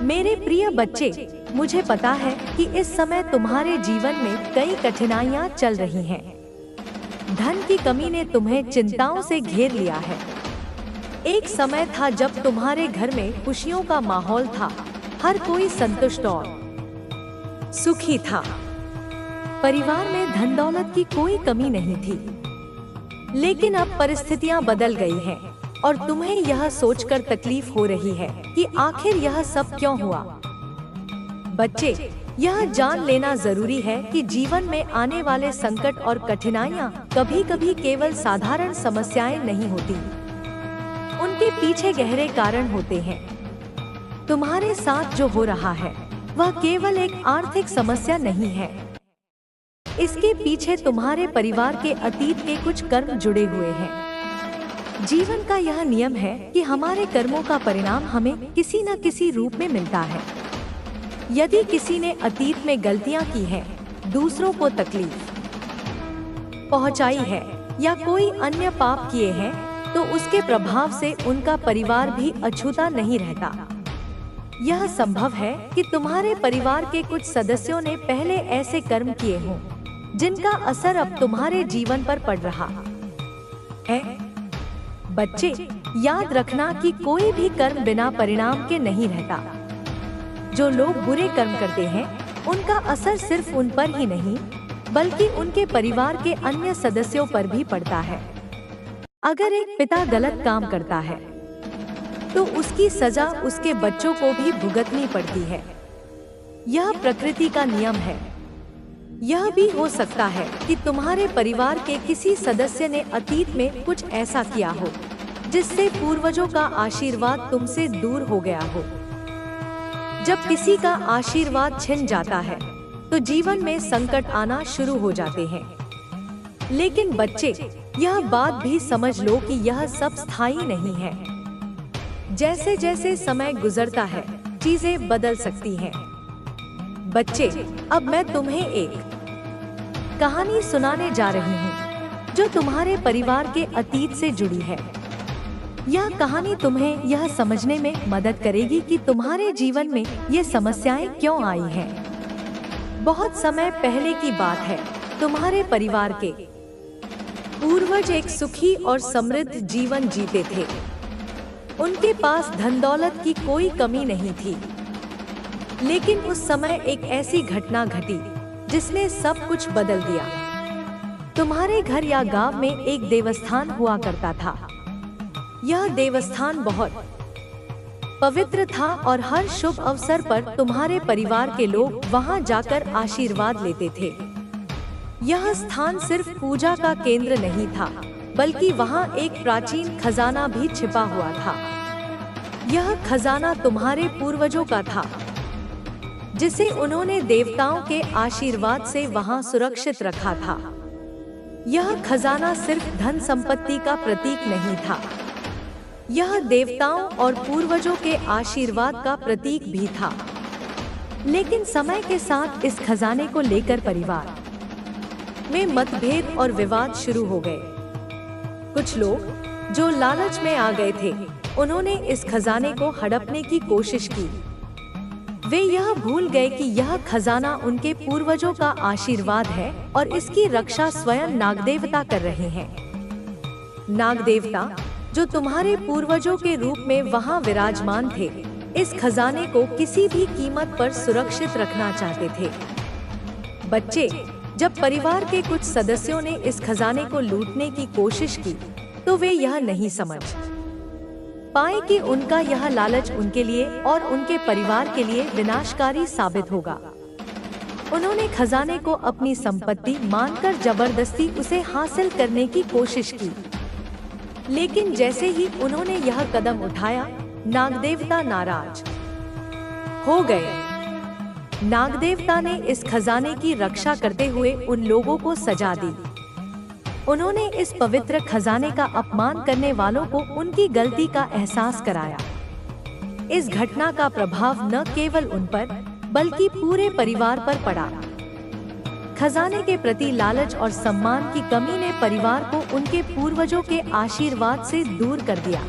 मेरे प्रिय बच्चे, मुझे पता है कि इस समय तुम्हारे जीवन में कई कठिनाइयां चल रही हैं। धन की कमी ने तुम्हें चिंताओं से घेर लिया है। एक समय था जब तुम्हारे घर में खुशियों का माहौल था, हर कोई संतुष्ट और सुखी था। परिवार में धन दौलत की कोई कमी नहीं थी। लेकिन अब परिस्थितियां बदल गई हैं और तुम्हें यह सोचकर तकलीफ हो रही है कि आखिर यह सब क्यों हुआ। बच्चे, यह जान लेना जरूरी है कि जीवन में आने वाले संकट और कठिनाइयां कभी-कभी केवल साधारण समस्याएं नहीं होती, उनके पीछे गहरे कारण होते हैं। तुम्हारे साथ जो हो रहा है वह केवल एक आर्थिक समस्या नहीं है। इसके पीछे तुम्हारे परिवार के अतीत के कुछ कर्म जुड़े हुए हैं। जीवन का यह नियम है कि हमारे कर्मों का परिणाम हमें किसी न किसी रूप में मिलता है। यदि किसी ने अतीत में गलतियां की हैं, दूसरों को तकलीफ पहुंचाई है या कोई अन्य पाप किए हैं, तो उसके प्रभाव से उनका परिवार भी अछूता नहीं रहता। यह संभव है कि तुम्हारे परिवार के कुछ सदस्यों ने पहले ऐसे कर्म किए हों जिनका असर अब तुम्हारे जीवन पर पड़ रहा है। बच्चे, याद रखना कि कोई भी कर्म बिना परिणाम के नहीं रहता। जो लोग बुरे कर्म करते हैं, उनका असर सिर्फ उन पर ही नहीं, बल्कि उनके परिवार के अन्य सदस्यों पर भी पड़ता है। अगर एक पिता गलत काम करता है, तो उसकी सजा उसके बच्चों को भी भुगतनी पड़ती है। यह प्रकृति का नियम है। यह भी हो सकता है कि तुम्हारे परिवार के किसी सदस्य ने अतीत में कुछ ऐसा किया हो जिससे पूर्वजों का आशीर्वाद तुमसे दूर हो गया हो। जब किसी का आशीर्वाद छिन जाता है तो जीवन में संकट आना शुरू हो जाते हैं। लेकिन बच्चे, यह बात भी समझ लो कि यह सब स्थायी नहीं है। जैसे जैसे समय गुजरता है, चीजें बदल सकती हैं। बच्चे, अब मैं तुम्हें एक कहानी सुनाने जा रही हूँ जो तुम्हारे परिवार के अतीत से जुड़ी है। यह कहानी तुम्हें यह समझने में मदद करेगी कि तुम्हारे जीवन में ये समस्याएं क्यों आई हैं। बहुत समय पहले की बात है। तुम्हारे परिवार के पूर्वज एक सुखी और समृद्ध जीवन जीते थे। उनके पास धन दौलत की कोई कमी नहीं थी। लेकिन उस समय एक ऐसी घटना घटी जिसने सब कुछ बदल दिया। तुम्हारे घर या गांव में एक देवस्थान हुआ करता था। यह देवस्थान बहुत पवित्र था और हर शुभ अवसर पर तुम्हारे परिवार के लोग वहां जाकर आशीर्वाद लेते थे। यह स्थान सिर्फ पूजा का केंद्र नहीं था, बल्कि वहां एक प्राचीन खजाना भी छिपा हुआ था। यह खजाना तुम्हारे पूर्वजों का था, जिसे उन्होंने देवताओं के आशीर्वाद से वहां सुरक्षित रखा था। यह खजाना सिर्फ धन संपत्ति का प्रतीक नहीं था, यह देवताओं और पूर्वजों के आशीर्वाद का प्रतीक भी था। लेकिन समय के साथ इस खजाने को लेकर परिवार में मतभेद और विवाद शुरू हो गए। कुछ लोग जो लालच में आ गए थे, उन्होंने इस खजाने को हड़पने की कोशिश की। वे यह भूल गए कि यह खजाना उनके पूर्वजों का आशीर्वाद है और इसकी रक्षा स्वयं नागदेवता कर रहे हैं। नागदेवता, जो तुम्हारे पूर्वजों के रूप में वहां विराजमान थे, इस खजाने को किसी भी कीमत पर सुरक्षित रखना चाहते थे। बच्चे, जब परिवार के कुछ सदस्यों ने इस खजाने को लूटने की कोशिश की, तो वे यह नहीं समझ पाए कि उनका यह लालच उनके लिए और उनके परिवार के लिए विनाशकारी साबित होगा। उन्होंने खजाने को अपनी संपत्ति मानकर जबरदस्ती उसे हासिल करने की कोशिश की। लेकिन जैसे ही उन्होंने यह कदम उठाया, नागदेवता नाराज हो गए। नागदेवता ने इस खजाने की रक्षा करते हुए उन लोगों को सजा दी। उन्होंने इस पवित्र खजाने का अपमान करने वालों को उनकी गलती का एहसास कराया। इस घटना का प्रभाव न केवल उन पर, बल्कि पूरे परिवार पर पड़ा। खजाने के प्रति लालच और सम्मान की कमी ने परिवार को उनके पूर्वजों के आशीर्वाद से दूर कर दिया।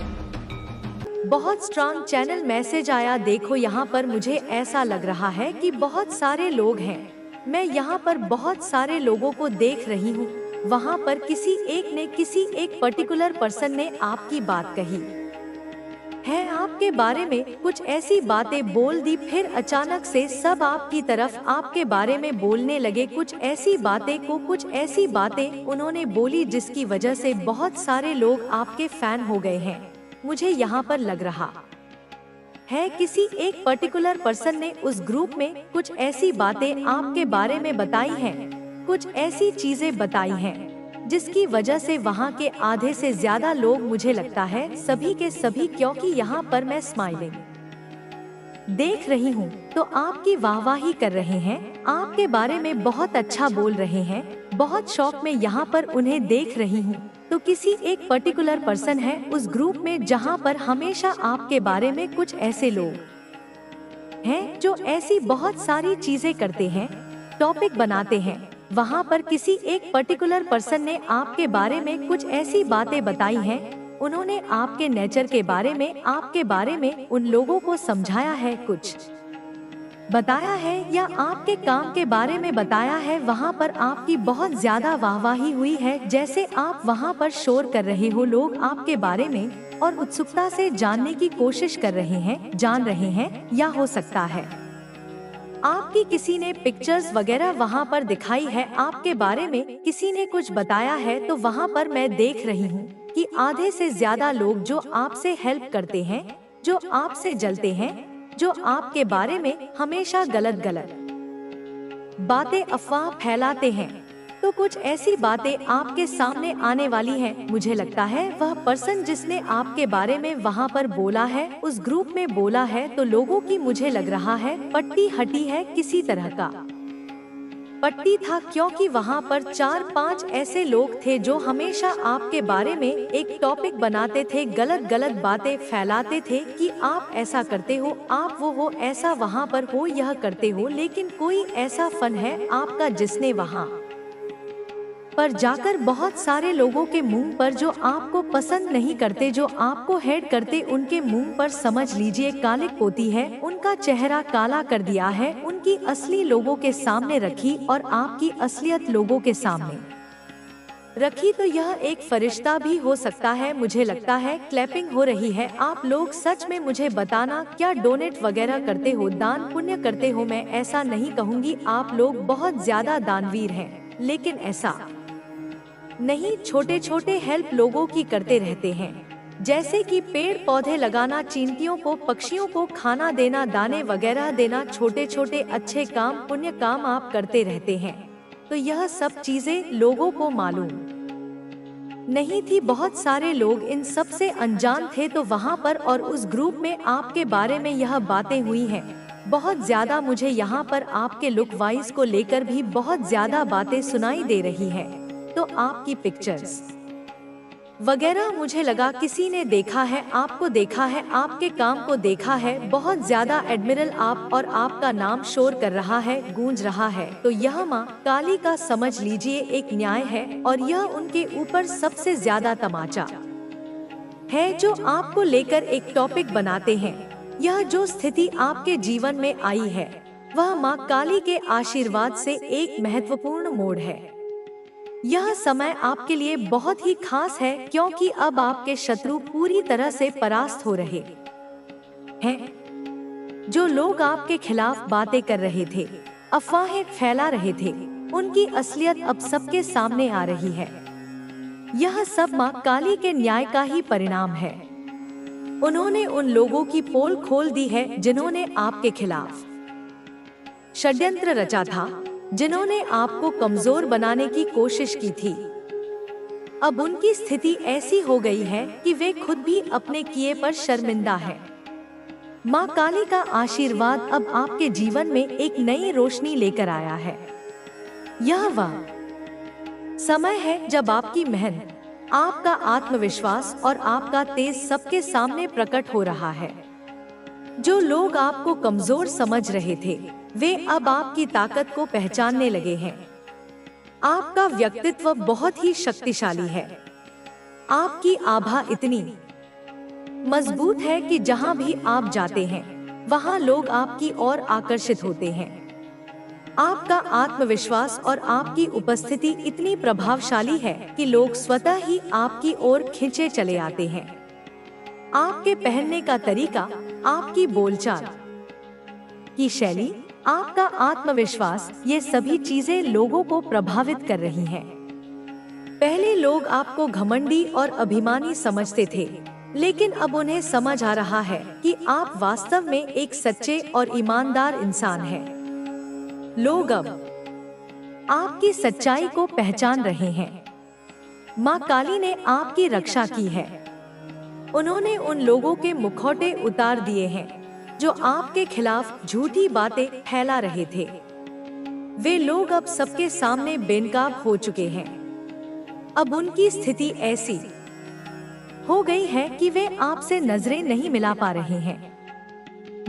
बहुत स्ट्रांग चैनल मैसेज आया। देखो यहाँ पर मुझे ऐसा लग रहा है कि बहुत सारे लोग हैं। मैं यहाँ पर बहुत सारे लोगों को देख रही हूँ। वहाँ पर किसी एक पर्टिकुलर पर्सन ने आपकी बात कही है, आपके बारे में कुछ ऐसी बातें बोल दी, फिर अचानक से सब आपकी तरफ आपके बारे में बोलने लगे। कुछ ऐसी बातें उन्होंने बोली जिसकी वजह से बहुत सारे लोग आपके फैन हो गए हैं। मुझे यहाँ पर लग रहा है किसी एक पर्टिकुलर पर्सन ने उस ग्रुप में कुछ ऐसी बातें आपके बारे में बताई हैं, कुछ ऐसी चीजें बताई हैं जिसकी वजह से वहाँ के आधे से ज्यादा लोग, मुझे लगता है सभी के सभी, क्योंकि यहाँ पर मैं स्माइलिंग देख रही हूँ तो आपकी वाहवाही कर रहे हैं, आपके बारे में बहुत अच्छा बोल रहे हैं। बहुत शौक में यहाँ पर उन्हें देख रही हूँ। तो किसी एक पर्टिकुलर पर्सन है उस ग्रुप में जहाँ पर हमेशा आपके बारे में कुछ ऐसे लोग हैं जो ऐसी बहुत सारी चीजें करते हैं, टॉपिक बनाते हैं। वहाँ पर किसी एक पर्टिकुलर पर्सन ने आपके बारे में कुछ ऐसी बातें बताई हैं। उन्होंने आपके नेचर के बारे में, आपके बारे में उन लोगों को समझाया है, कुछ बताया है या आपके काम के बारे में बताया है। वहाँ पर आपकी बहुत ज्यादा वाहवाही हुई है, जैसे आप वहाँ पर शोर कर रहे हो। लोग आपके बारे में और उत्सुकता से जानने की कोशिश कर रहे हैं, जान रहे हैं, या हो सकता है आपकी किसी ने पिक्चर्स वगैरह वहाँ पर दिखाई है, आपके बारे में किसी ने कुछ बताया है। तो वहाँ पर मैं देख रही हूँ कि आधे से ज्यादा लोग जो आपसे हेल्प करते हैं, जो आपसे जलते हैं, जो आपके बारे में हमेशा गलत बातें, अफवाह फैलाते हैं। तो कुछ ऐसी बातें आपके सामने आने वाली हैं। मुझे लगता है वह पर्सन जिसने आपके बारे में वहाँ पर बोला है, उस ग्रुप में बोला है, तो लोगों की, मुझे लग रहा है पट्टी हटी है, किसी तरह का पट्टी था, क्योंकि वहाँ पर 4-5 ऐसे लोग थे जो हमेशा आपके बारे में एक टॉपिक बनाते थे, गलत बातें फैलाते थे कि आप ऐसा करते हो, आप वो ऐसा वहाँ पर हो, यह करते हो। लेकिन कोई ऐसा फन है आपका जिसने वहाँ पर जाकर बहुत सारे लोगों के मुंह पर, जो आपको पसंद नहीं करते, जो आपको हेट करते, उनके मुंह पर समझ लीजिए कालिक पोती है, उनका चेहरा काला कर दिया है, उनकी असली लोगों के सामने रखी और आपकी असलियत लोगों के सामने रखी। तो यह एक फरिश्ता भी हो सकता है। मुझे लगता है क्लैपिंग हो रही है। आप लोग सच में मुझे बताना, क्या डोनेट वगैरह करते हो, दान पुण्य करते हो? मैं ऐसा नहीं कहूँगी, आप लोग बहुत ज्यादा दानवीर हैं, लेकिन ऐसा नहीं, छोटे छोटे हेल्प लोगों की करते रहते हैं, जैसे कि पेड़ पौधे लगाना, चींटियों को, पक्षियों को खाना देना, दाने वगैरह देना, छोटे छोटे अच्छे काम, पुण्य काम आप करते रहते हैं। तो यह सब चीजें लोगों को मालूम नहीं थी। बहुत सारे लोग इन सब से अनजान थे। तो वहाँ पर और उस ग्रुप में आपके बारे में यह बातें हुई हैं बहुत ज्यादा। मुझे यहाँ पर आपके लुक वाइज को लेकर भी बहुत ज्यादा बातें सुनाई दे रही है। तो आपकी पिक्चर्स वगैरह, मुझे लगा किसी ने देखा है, आपको देखा है, आपके काम को देखा है, बहुत ज्यादा एडमिरल आप, और आपका नाम शोर कर रहा है, गूंज रहा है। तो यह माँ काली का समझ लीजिए एक न्याय है, और यह उनके ऊपर सबसे ज्यादा तमाचा है जो आपको लेकर एक टॉपिक बनाते हैं। यह जो स्थिति आपके जीवन में आई है, वह माँ काली के आशीर्वाद से एक महत्वपूर्ण मोड़ है। यह समय आपके लिए बहुत ही खास है, क्योंकि अब आपके शत्रु पूरी तरह से परास्त हो रहे हैं। जो लोग आपके खिलाफ बातें कर रहे थे, अफवाहें फैला रहे थे, उनकी असलियत अब सबके सामने आ रही है। यह सब माँ काली के न्याय का ही परिणाम है। उन्होंने उन लोगों की पोल खोल दी है जिन्होंने आपके खिलाफ षड्यंत्र रचा था, जिन्होंने आपको कमजोर बनाने की कोशिश की थी। अब उनकी स्थिति ऐसी हो गई है कि वे खुद भी अपने किए पर शर्मिंदा हैं। माँ काली का आशीर्वाद अब आपके जीवन में एक नई रोशनी लेकर आया है। यह वह समय है जब आपकी मेहनत, आपका आत्मविश्वास और आपका तेज सबके सामने प्रकट हो रहा है। जो लोग आपको कमजोर समझ रहे थे, वे अब आपकी ताकत को पहचानने लगे हैं। आपका व्यक्तित्व बहुत ही शक्तिशाली है। आपकी आभा इतनी मजबूत है कि जहाँ भी आप जाते हैं वहाँ लोग आपकी ओर आकर्षित होते हैं। आपका आत्मविश्वास और आपकी उपस्थिति इतनी प्रभावशाली है कि लोग स्वतः ही आपकी ओर खींचे चले आते हैं। आपके पहनने का तरीका, आपकी बोलचाल की शैली, आपका आत्मविश्वास, ये सभी चीजें लोगों को प्रभावित कर रही हैं। पहले लोग आपको घमंडी और अभिमानी समझते थे, लेकिन अब उन्हें समझ आ रहा है कि आप वास्तव में एक सच्चे और ईमानदार इंसान हैं। लोग अब आपकी सच्चाई को पहचान रहे हैं। माँ काली ने आपकी रक्षा की है। उन्होंने उन लोगों के मुखौटे उतार दिए हैं जो आपके खिलाफ झूठी बातें फैला रहे थे। वे लोग अब सबके सामने बेनकाब हो चुके हैं। अब उनकी स्थिति ऐसी हो गई है कि वे आपसे नजरें नहीं मिला पा रहे हैं।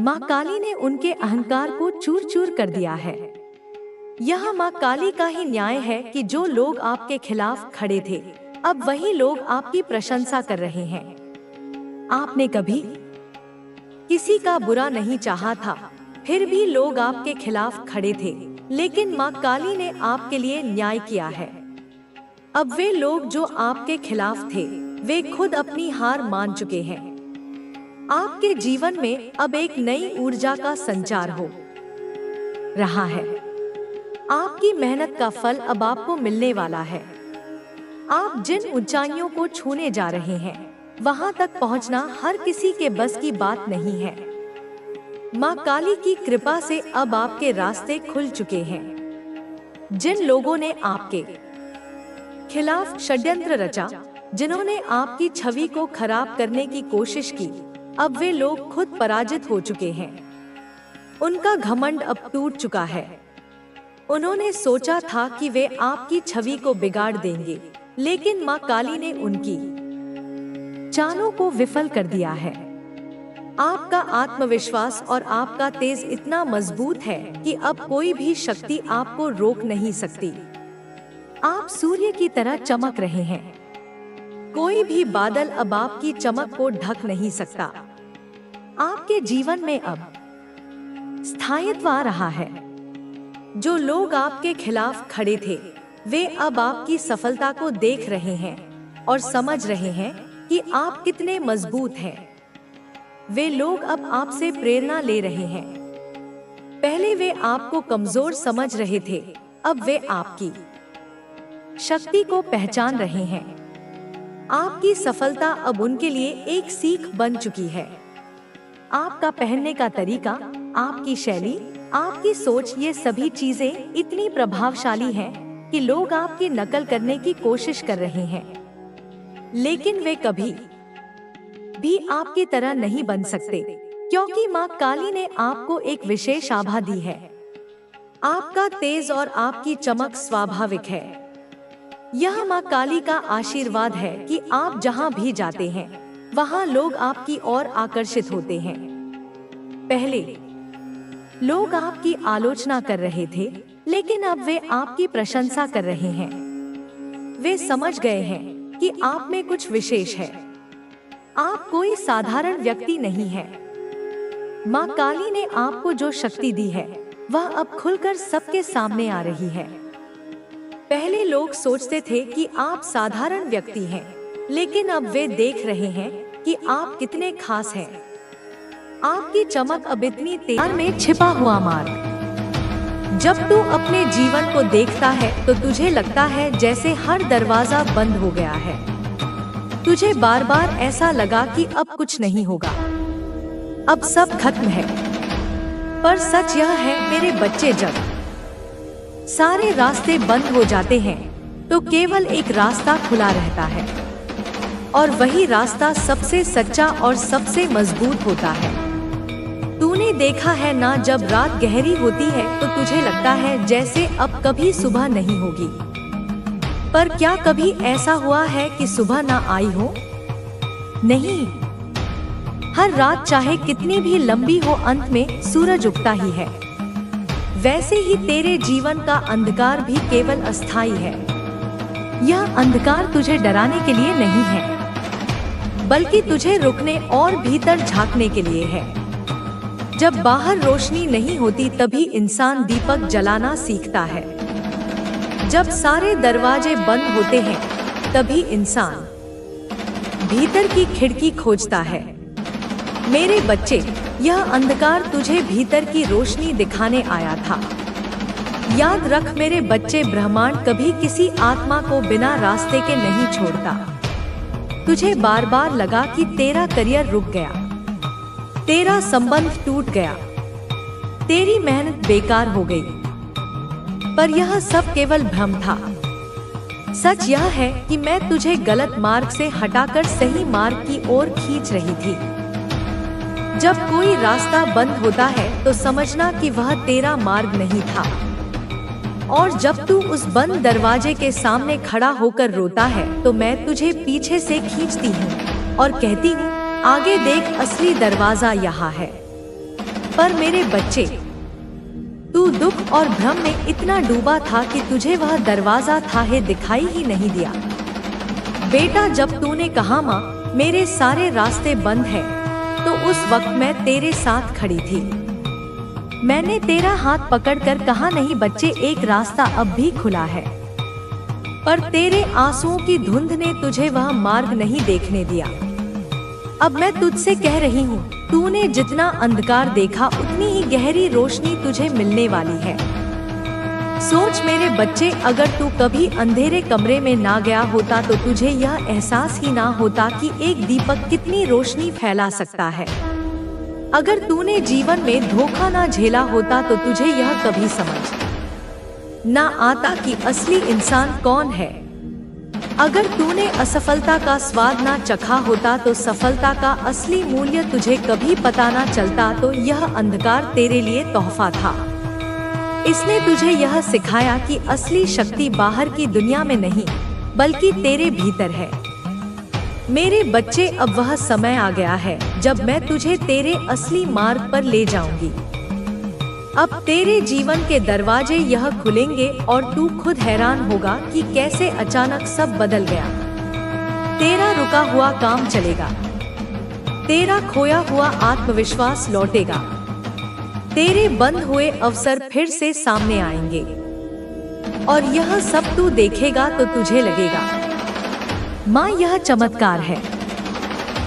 माँ काली ने उनके अहंकार को चूर चूर कर दिया है। यह माँ काली का ही न्याय है कि जो लोग आपके खिलाफ खड़े थे, अब वही लोग आपकी प्रशंसा कर रहे हैं। आपने कभी किसी का बुरा नहीं चाहा था, फिर भी लोग आपके खिलाफ खड़े थे, लेकिन माँ काली ने आपके लिए न्याय किया है। अब वे लोग जो आपके खिलाफ थे, वे खुद अपनी हार मान चुके हैं। आपके जीवन में अब एक नई ऊर्जा का संचार हो रहा है। आपकी मेहनत का फल अब आपको मिलने वाला है। आप जिन ऊंचाइयों को छूने जा रहे हैं, वहां तक पहुंचना हर किसी के बस की बात नहीं है। माँ काली की कृपा से अब आपके रास्ते खुल चुके हैं। जिन लोगों ने आपके खिलाफ षड्यंत्र रचा, जिन्होंने आपकी छवि को खराब करने की कोशिश की, अब वे लोग खुद पराजित हो चुके हैं। उनका घमंड अब टूट चुका है। उन्होंने सोचा था कि वे आपकी छवि को बिगाड़ देंगे, लेकिन माँ काली ने उनकी चालों को विफल कर दिया है। आपका आत्मविश्वास और आपका तेज इतना मजबूत है कि अब कोई भी शक्ति आपको रोक नहीं सकती। आप सूर्य की तरह चमक रहे हैं। कोई भी बादल अब आपकी चमक को ढक नहीं सकता। आपके जीवन में अब स्थायित्व आ रहा है। जो लोग आपके खिलाफ खड़े थे, वे अब आपकी सफलता को देख रहे हैं और समझ रहे हैं कि आप कितने मजबूत हैं। वे लोग अब आपसे प्रेरणा ले रहे हैं। पहले वे आपको कमजोर समझ रहे थे, अब वे आपकी शक्ति को पहचान रहे हैं। आपकी सफलता अब उनके लिए एक सीख बन चुकी है। आपका पहनने का तरीका, आपकी शैली, आपकी सोच, ये सभी चीजें इतनी प्रभावशाली हैं कि लोग आपकी नकल करने की कोशिश कर रहे हैं, लेकिन वे कभी भी आपकी तरह नहीं बन सकते, क्योंकि माँ काली ने आपको एक विशेष आभा दी है। आपका तेज और आपकी चमक स्वाभाविक है। यह माँ काली का आशीर्वाद है कि आप जहाँ भी जाते हैं, वहाँ लोग आपकी ओर आकर्षित होते हैं। पहले लोग आपकी आलोचना कर रहे थे, लेकिन अब वे आपकी प्रशंसा कर रहे हैं। वे समझ गए हैं कि आप में कुछ विशेष है। आप कोई साधारण व्यक्ति नहीं है। माँ काली ने आपको जो शक्ति दी है, वह अब खुलकर सबके सामने आ रही है। पहले लोग सोचते थे कि आप साधारण व्यक्ति हैं, लेकिन अब वे देख रहे हैं कि आप कितने खास हैं। आपकी चमक अब इतनी तेज में छिपा हुआ मार्ग। जब तू अपने जीवन को देखता है तो तुझे लगता है जैसे हर दरवाजा बंद हो गया है। तुझे बार बार ऐसा लगा कि अब कुछ नहीं होगा, अब सब खत्म है। पर सच यह है मेरे बच्चे, जब सारे रास्ते बंद हो जाते हैं तो केवल एक रास्ता खुला रहता है, और वही रास्ता सबसे सच्चा और सबसे मजबूत होता है। तूने देखा है ना, जब रात गहरी होती है तो तुझे लगता है जैसे अब कभी सुबह नहीं होगी। पर क्या कभी ऐसा हुआ है कि सुबह ना आई हो? नहीं। हर रात चाहे कितनी भी लंबी हो, अंत में सूरज उगता ही है। वैसे ही तेरे जीवन का अंधकार भी केवल अस्थायी है। यह अंधकार तुझे डराने के लिए नहीं है, बल्कि तुझे रुकने और भीतर झांकने के लिए है। जब बाहर रोशनी नहीं होती तभी इंसान दीपक जलाना सीखता है। जब सारे दरवाजे बंद होते हैं तभी इंसान भीतर की खिड़की खोजता है। मेरे बच्चे, यह अंधकार तुझे भीतर की रोशनी दिखाने आया था। याद रख मेरे बच्चे, ब्रह्मांड कभी किसी आत्मा को बिना रास्ते के नहीं छोड़ता। तुझे बार बार लगा कि तेरा करियर रुक गया, तेरा संबंध टूट गया, तेरी मेहनत बेकार हो गई, पर यह सब केवल भ्रम था। सच यह है कि मैं तुझे गलत मार्ग से हटाकर सही मार्ग की ओर खींच रही थी। जब कोई रास्ता बंद होता है तो समझना कि वह तेरा मार्ग नहीं था। और जब तू उस बंद दरवाजे के सामने खड़ा होकर रोता है तो मैं तुझे पीछे से खींचती हूँ और कहती हूँ, आगे देख, असली दरवाजा यहाँ है। पर मेरे बच्चे, तू दुख और भ्रम में इतना डूबा था कि तुझे वह दरवाजा था है दिखाई ही नहीं दिया। बेटा, जब तूने कहा माँ मेरे सारे रास्ते बंद हैं, तो उस वक्त मैं तेरे साथ खड़ी थी। मैंने तेरा हाथ पकड़कर कहा, नहीं बच्चे, एक रास्ता अब भी खुला है। पर तेरे आंसुओं की धुंध ने तुझे वह मार्ग नहीं देखने दिया। अब मैं तुझसे कह रही हूँ, तूने जितना अंधकार देखा उतनी ही गहरी रोशनी तुझे मिलने वाली है। सोच मेरे बच्चे, अगर तू कभी अंधेरे कमरे में ना गया होता तो तुझे यह एहसास ही ना होता कि एक दीपक कितनी रोशनी फैला सकता है। अगर तूने जीवन में धोखा ना झेला होता तो तुझे यह कभी समझ ना आता कि असली इंसान कौन है। अगर तूने असफलता का स्वाद ना चखा होता तो सफलता का असली मूल्य तुझे कभी पता ना चलता। तो यह अंधकार तेरे लिए तोहफा था। इसने तुझे यह सिखाया कि असली शक्ति बाहर की दुनिया में नहीं बल्कि तेरे भीतर है। मेरे बच्चे, अब वह समय आ गया है जब मैं तुझे तेरे असली मार्ग पर ले जाऊंगी। अब तेरे जीवन के दरवाजे यह खुलेंगे और तू खुद हैरान होगा कि कैसे अचानक सब बदल गया। तेरा रुका हुआ काम चलेगा, तेरा खोया हुआ आत्मविश्वास लौटेगा, तेरे बंद हुए अवसर फिर से सामने आएंगे और यह सब तू देखेगा तो तुझे लगेगा, माँ यह चमत्कार है।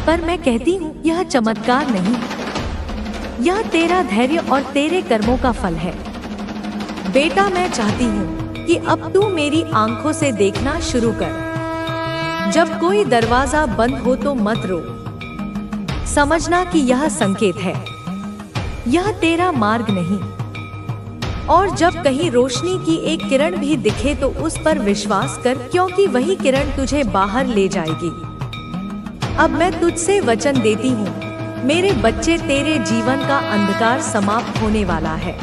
पर मैं कहती हूँ, यह चमत्कार नहीं, यह तेरा धैर्य और तेरे कर्मों का फल है। बेटा, मैं चाहती हूँ कि अब तू मेरी आंखों से देखना शुरू कर। जब कोई दरवाजा बंद हो तो मत रो, समझना कि यह संकेत है, यह तेरा मार्ग नहीं। और जब कहीं रोशनी की एक किरण भी दिखे तो उस पर विश्वास कर, क्योंकि वही किरण तुझे बाहर ले जाएगी। अब मैं तुझसे वचन देती हूँ मेरे बच्चे, तेरे जीवन का अंधकार समाप्त होने वाला है।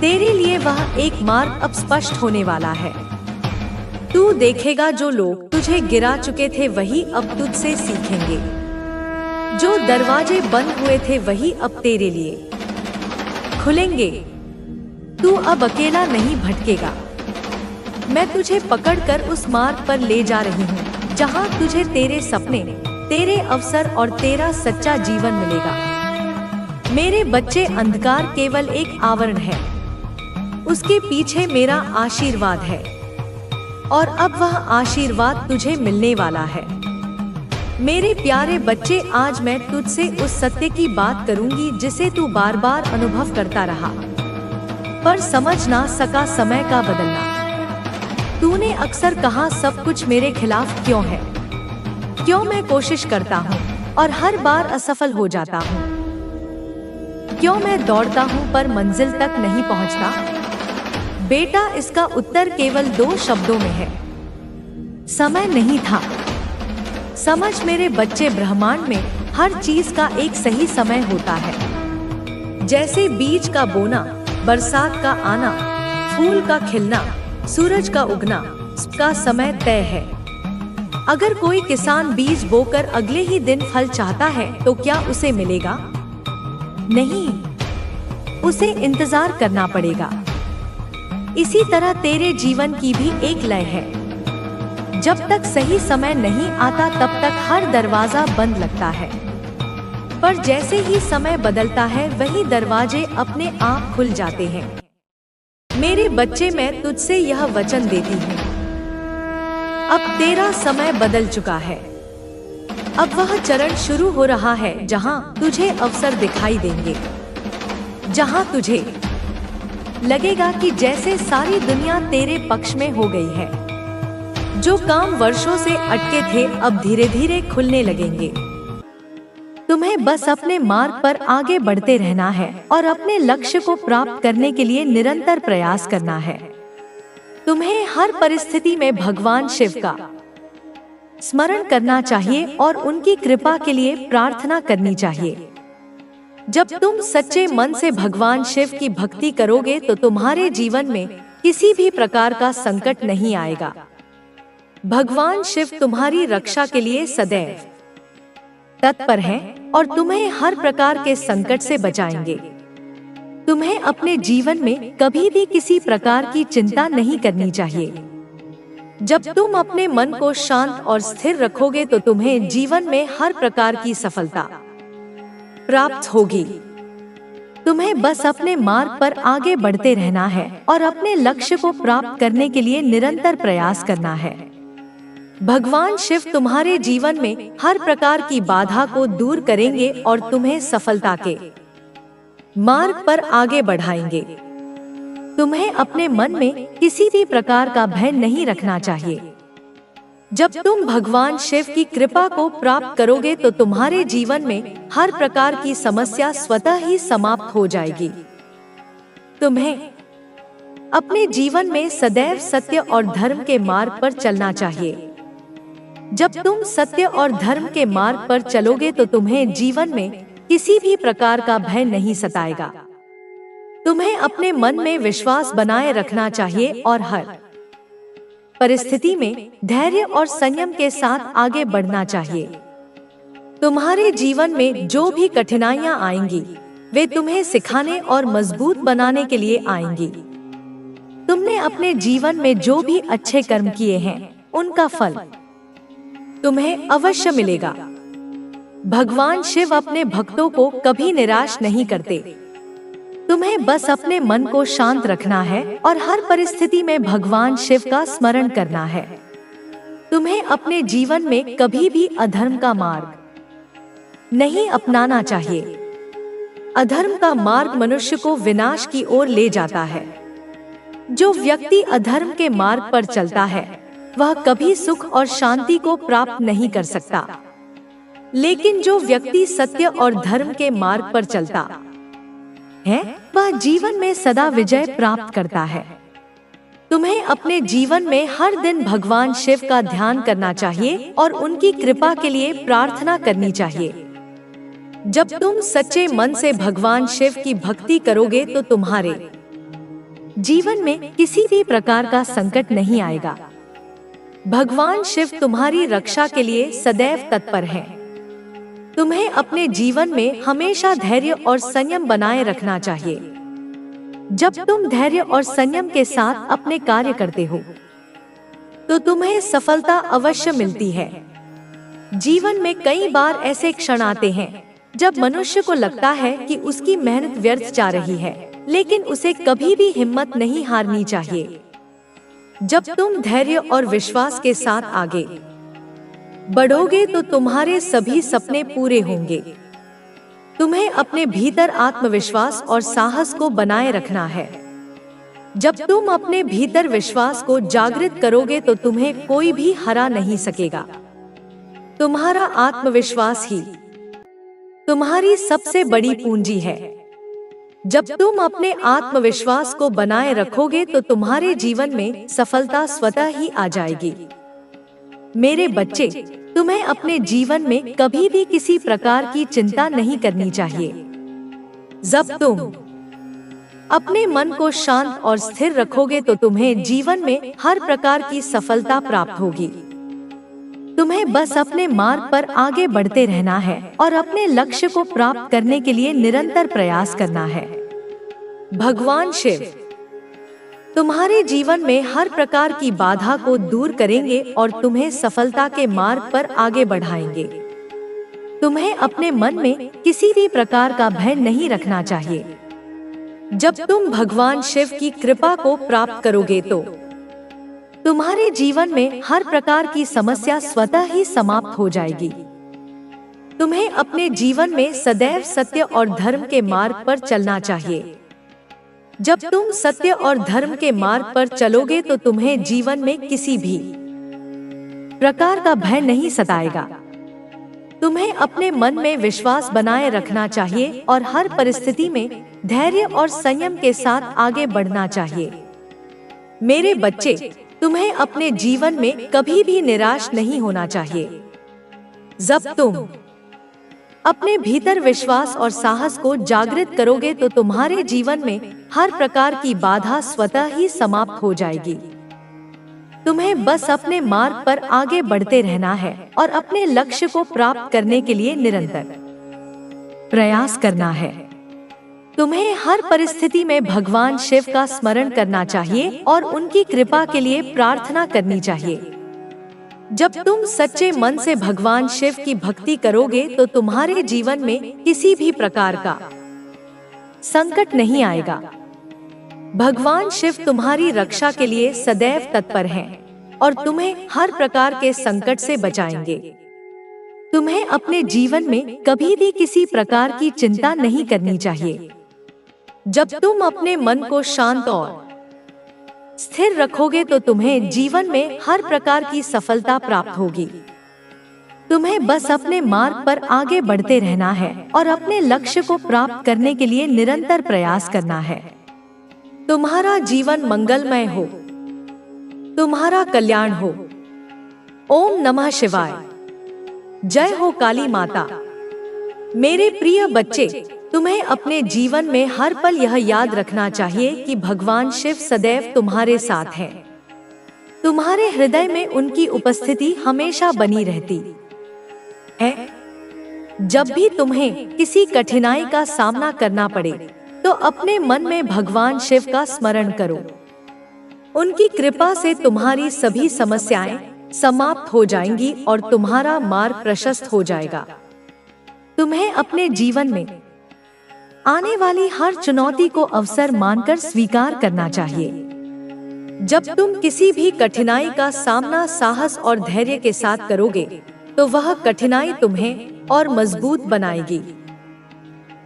तेरे लिए वह एक मार्ग अब स्पष्ट होने वाला है। तू देखेगा, जो लोग तुझे गिरा चुके थे वही अब तुझसे सीखेंगे। जो दरवाजे बंद हुए थे वही अब तेरे लिए खुलेंगे। तू अब अकेला नहीं भटकेगा। मैं तुझे पकड़कर उस मार्ग पर ले जा रही हूँ जहाँ तुझे तेरे सपने, तेरे अवसर और तेरा सच्चा जीवन मिलेगा। मेरे बच्चे, अंधकार केवल एक आवरण है, उसके पीछे मेरा आशीर्वाद है और अब वह आशीर्वाद तुझे मिलने वाला है। मेरे प्यारे बच्चे, आज मैं तुझसे उस सत्य की बात करूंगी जिसे तू बार बार अनुभव करता रहा पर समझ ना सका, समय का बदलना। तूने अक्सर कहा, सब कुछ मेरे खिलाफ क्यों है, क्यों मैं कोशिश करता हूँ और हर बार असफल हो जाता हूँ, क्यों मैं दौड़ता हूँ पर मंजिल तक नहीं पहुँचता। बेटा, इसका उत्तर केवल 2 शब्दों में है, समय नहीं था। समझ मेरे बच्चे, ब्रह्मांड में हर चीज का एक सही समय होता है। जैसे बीज का बोना, बरसात का आना, फूल का खिलना, सूरज का उगना, का समय तय है। अगर कोई किसान बीज बोकर अगले ही दिन फल चाहता है तो क्या उसे मिलेगा? नहीं, उसे इंतजार करना पड़ेगा। इसी तरह तेरे जीवन की भी एक लय है। जब तक सही समय नहीं आता तब तक हर दरवाजा बंद लगता है, पर जैसे ही समय बदलता है वही दरवाजे अपने आप खुल जाते हैं। मेरे बच्चे, मैं तुझसे यह वचन देती हूँ, अब तेरा समय बदल चुका है। अब वह चरण शुरू हो रहा है जहाँ तुझे अवसर दिखाई देंगे, जहाँ तुझे लगेगा कि जैसे सारी दुनिया तेरे पक्ष में हो गई है। जो काम वर्षों से अटके थे अब धीरे धीरे खुलने लगेंगे। तुम्हें बस अपने मार्ग पर आगे बढ़ते रहना है और अपने लक्ष्य को प्राप्त करने के लिए निरंतर प्रयास करना है। तुम्हें हर परिस्थिति में भगवान शिव का स्मरण करना चाहिए और उनकी कृपा के लिए प्रार्थना करनी चाहिए। जब तुम सच्चे मन से भगवान शिव की भक्ति करोगे तो तुम्हारे जीवन में किसी भी प्रकार का संकट नहीं आएगा। भगवान शिव तुम्हारी रक्षा के लिए सदैव तत्पर हैं और तुम्हें हर प्रकार के संकट से बचाएंगे। तुम्हें अपने जीवन में कभी भी किसी प्रकार की चिंता नहीं करनी चाहिए। जब तुम अपने मन को शांत और स्थिर रखोगे तो तुम्हें जीवन में हर प्रकार की सफलता प्राप्त होगी। तुम्हें बस अपने मार्ग पर आगे बढ़ते रहना है और अपने लक्ष्य को प्राप्त करने के लिए निरंतर प्रयास करना है। भगवान शिव तुम्हारे जीवन में हर प्रकार की बाधा को दूर करेंगे और तुम्हें सफलता के मार्ग पर आगे बढ़ाएंगे। तुम्हें अपने मन में किसी भी प्रकार का भय नहीं रखना चाहिए। जब तुम भगवान शिव की कृपा को प्राप्त करोगे तो तुम्हारे जीवन में हर प्रकार की समस्या स्वतः ही समाप्त हो जाएगी। तुम्हें अपने जीवन में सदैव सत्य और धर्म के मार्ग पर चलना चाहिए। जब तुम सत्य और धर्म के मार्ग पर चलोगे तो तुम्हें जीवन में किसी भी प्रकार का भय नहीं सताएगा। तुम्हें अपने मन में विश्वास बनाए रखना चाहिए और हर परिस्थिति में धैर्य और संयम के साथ आगे बढ़ना चाहिए। तुम्हारे जीवन में जो भी कठिनाइयां आएंगी वे तुम्हें सिखाने और मजबूत बनाने के लिए आएंगी। तुमने अपने जीवन में जो भी अच्छे कर्म किए हैं उनका फल तुम्हें अवश्य मिलेगा। भगवान शिव अपने भक्तों को कभी निराश नहीं करते। तुम्हें बस अपने मन को शांत रखना है और हर परिस्थिति में भगवान शिव का स्मरण करना है। तुम्हें अपने जीवन में कभी भी अधर्म का मार्ग नहीं अपनाना चाहिए। अधर्म का मार्ग मनुष्य को विनाश की ओर ले जाता है। जो व्यक्ति अधर्म के मार्ग पर चलता है वह कभी सुख और शांति को प्राप्त नहीं कर सकता, लेकिन जो व्यक्ति सत्य और धर्म के मार्ग पर चलता है वह जीवन में सदा विजय प्राप्त करता है। तुम्हें अपने जीवन में हर दिन भगवान शिव का ध्यान करना चाहिए और उनकी कृपा के लिए प्रार्थना करनी चाहिए। जब तुम सच्चे मन से भगवान शिव की भक्ति करोगे तो तुम्हारे जीवन में किसी भी प्रकार का संकट नहीं आएगा। भगवान शिव तुम्हारी रक्षा के लिए सदैव तत्पर हैं। तुम्हें अपने जीवन में हमेशा धैर्य और संयम बनाए रखना चाहिए। जब तुम धैर्य और संयम के साथ अपने कार्य करते हो तो तुम्हें सफलता अवश्य मिलती है। जीवन में कई बार ऐसे क्षण आते हैं जब मनुष्य को लगता है कि उसकी मेहनत व्यर्थ जा रही है, लेकिन उसे कभी भी हिम्मत नहीं हारनी चाहिए। जब तुम धैर्य और विश्वास के साथ आगे बढ़ोगे तो तुम्हारे सभी सपने पूरे होंगे। तुम्हें अपने भीतर आत्मविश्वास और साहस को बनाए रखना है। जब तुम अपने भीतर विश्वास को जागृत करोगे तो तुम्हें कोई भी हरा नहीं सकेगा। तुम्हारा आत्मविश्वास ही तुम्हारी सबसे बड़ी पूंजी है। जब तुम अपने आत्मविश्वास को बनाए रखोगे तो तुम्हारे जीवन में सफलता स्वतः ही आ जाएगी। मेरे बच्चे, तुम्हें अपने जीवन में कभी भी किसी प्रकार की चिंता नहीं करनी चाहिए। जब तुम अपने मन को शांत और स्थिर रखोगे तो तुम्हें जीवन में हर प्रकार की सफलता प्राप्त होगी। तुम्हें बस अपने मार्ग पर आगे बढ़ते रहना है और अपने लक्ष्य को प्राप्त करने के लिए निरंतर प्रयास करना है। भगवान शिव तुम्हारे जीवन में हर प्रकार की बाधा को दूर करेंगे और तुम्हें सफलता के मार्ग पर आगे बढ़ाएंगे। तुम्हें अपने मन में किसी भी प्रकार का भय नहीं रखना चाहिए। जब तुम भगवान शिव की कृपा को प्राप्त करोगे तो तुम्हारे जीवन में हर प्रकार की समस्या स्वतः ही समाप्त हो जाएगी। तुम्हें अपने जीवन में सदैव सत्य और धर्म के मार्ग पर चलना चाहिए। जब तुम सत्य और धर्म के मार्ग पर चलोगे तो तुम्हें जीवन में किसी भी प्रकार का भय नहीं सताएगा। तुम्हें अपने मन में विश्वास बनाए रखना चाहिए और हर परिस्थिति में धैर्य और संयम के साथ आगे बढ़ना चाहिए। मेरे बच्चे, तुम्हें अपने जीवन में कभी भी निराश नहीं होना चाहिए। जब तुम अपने भीतर विश्वास और साहस को जागृत करोगे तो तुम्हारे जीवन में हर प्रकार की बाधा स्वतः ही समाप्त हो जाएगी। तुम्हें बस अपने मार्ग पर आगे बढ़ते रहना है और अपने लक्ष्य को प्राप्त करने के लिए निरंतर प्रयास करना है। तुम्हें हर परिस्थिति में भगवान शिव का स्मरण करना चाहिए और उनकी कृपा के लिए प्रार्थना करनी चाहिए। जब तुम सच्चे मन से भगवान शिव की भक्ति करोगे तो तुम्हारे जीवन में किसी भी प्रकार का संकट नहीं आएगा। भगवान शिव तुम्हारी रक्षा के लिए सदैव तत्पर हैं और तुम्हें हर प्रकार के संकट से बचाएंगे। तुम्हें अपने जीवन में कभी भी किसी प्रकार की चिंता नहीं करनी चाहिए। जब तुम अपने मन को शांत और स्थिर रखोगे तो तुम्हें जीवन में हर प्रकार की सफलता प्राप्त होगी। तुम्हें बस अपने मार्ग पर आगे बढ़ते रहना है और अपने लक्ष्य को प्राप्त करने के लिए निरंतर प्रयास करना है। तुम्हारा जीवन मंगलमय हो, तुम्हारा कल्याण हो। ओम नमः शिवाय। जय हो काली माता। मेरे प्रिय बच्चे, तुम्हें अपने जीवन में हर पल यह याद रखना चाहिए कि भगवान शिव सदैव तुम्हारे साथ हैं। तुम्हारे हृदय में उनकी उपस्थिति हमेशा बनी रहती है। जब भी तुम्हें किसी कठिनाई का सामना करना पड़े तो अपने मन में भगवान शिव का स्मरण करो। उनकी कृपा से तुम्हारी सभी समस्याएं समाप्त हो जाएंगी और तुम्हारा मार्ग प्रशस्त हो जाएगा। तुम्हें अपने जीवन में आने वाली हर चुनौती को अवसर मानकर स्वीकार करना चाहिए। जब तुम किसी भी कठिनाई का सामना साहस और धैर्य के साथ करोगे तो वह कठिनाई तुम्हें और मजबूत बनाएगी।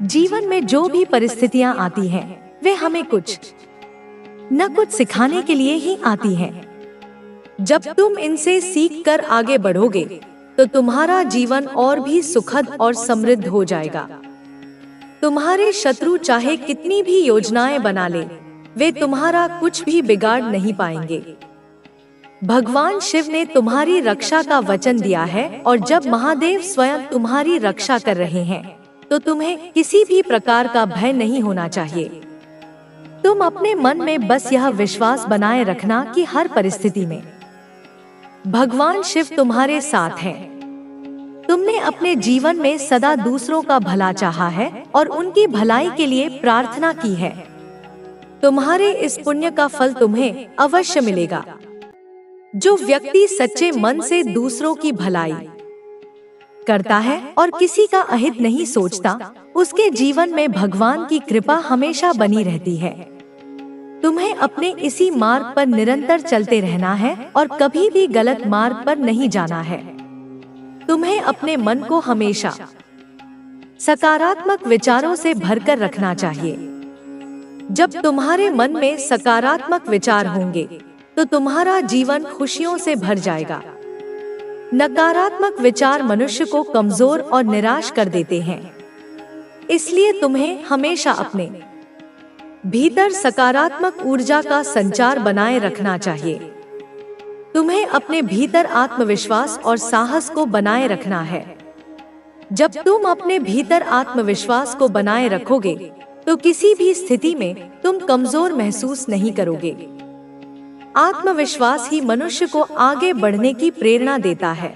जीवन में जो भी परिस्थितियां आती हैं, वे हमें कुछ न कुछ सिखाने के लिए ही आती हैं। जब तुम इनसे सीख कर आगे बढ़ोगे तो तुम्हारा जीवन और भी सुखद और समृद्ध हो जाएगा। तुम्हारे शत्रु चाहे कितनी भी योजनाएं बना ले, वे तुम्हारा कुछ भी बिगाड़ नहीं पाएंगे। भगवान शिव ने तुम्हारी रक्षा का वचन दिया है और जब महादेव स्वयं तुम्हारी रक्षा कर रहे हैं तो तुम्हें किसी भी प्रकार का भय नहीं होना चाहिए। तुम अपने मन में बस यह विश्वास बनाए रखना कि हर परिस्थिति में भगवान शिव तुम्हारे साथ हैं। तुमने अपने जीवन में सदा दूसरों का भला चाहा है और उनकी भलाई के लिए प्रार्थना की है। तुम्हारे इस पुण्य का फल तुम्हें अवश्य मिलेगा। जो व्यक्ति सच्चे मन से दूसरों की भलाई करता है और किसी का अहित नहीं सोचता, उसके जीवन में भगवान की कृपा हमेशा बनी रहती है। तुम्हें अपने इसी मार्ग पर निरंतर चलते रहना है और कभी भी गलत मार्ग पर नहीं जाना है। तुम्हें अपने मन को हमेशा सकारात्मक विचारों से भरकर रखना चाहिए। जब तुम्हारे मन में सकारात्मक विचार होंगे तो तुम्हारा जीवन खुशियों से भर जाएगा। नकारात्मक विचार मनुष्य को कमजोर और निराश कर देते हैं। इसलिए तुम्हें हमेशा अपने भीतर सकारात्मक ऊर्जा का संचार बनाए रखना चाहिए। तुम्हें अपने भीतर आत्मविश्वास और साहस को बनाए रखना है। जब तुम अपने भीतर आत्मविश्वास को बनाए रखोगे तो किसी भी स्थिति में तुम कमजोर महसूस नहीं करोगे। आत्मविश्वास ही मनुष्य को आगे बढ़ने की प्रेरणा देता है।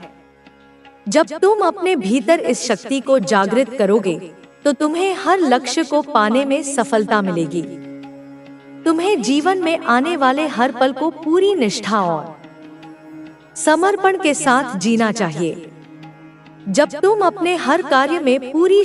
जब तुम अपने भीतर इस शक्ति को जागृत करोगे तो तुम्हें हर लक्ष्य को पाने में सफलता मिलेगी। तुम्हें जीवन में आने वाले हर पल को पूरी निष्ठा और समर्पण के साथ जीना चाहिए। जब तुम अपने हर कार्य में पूरी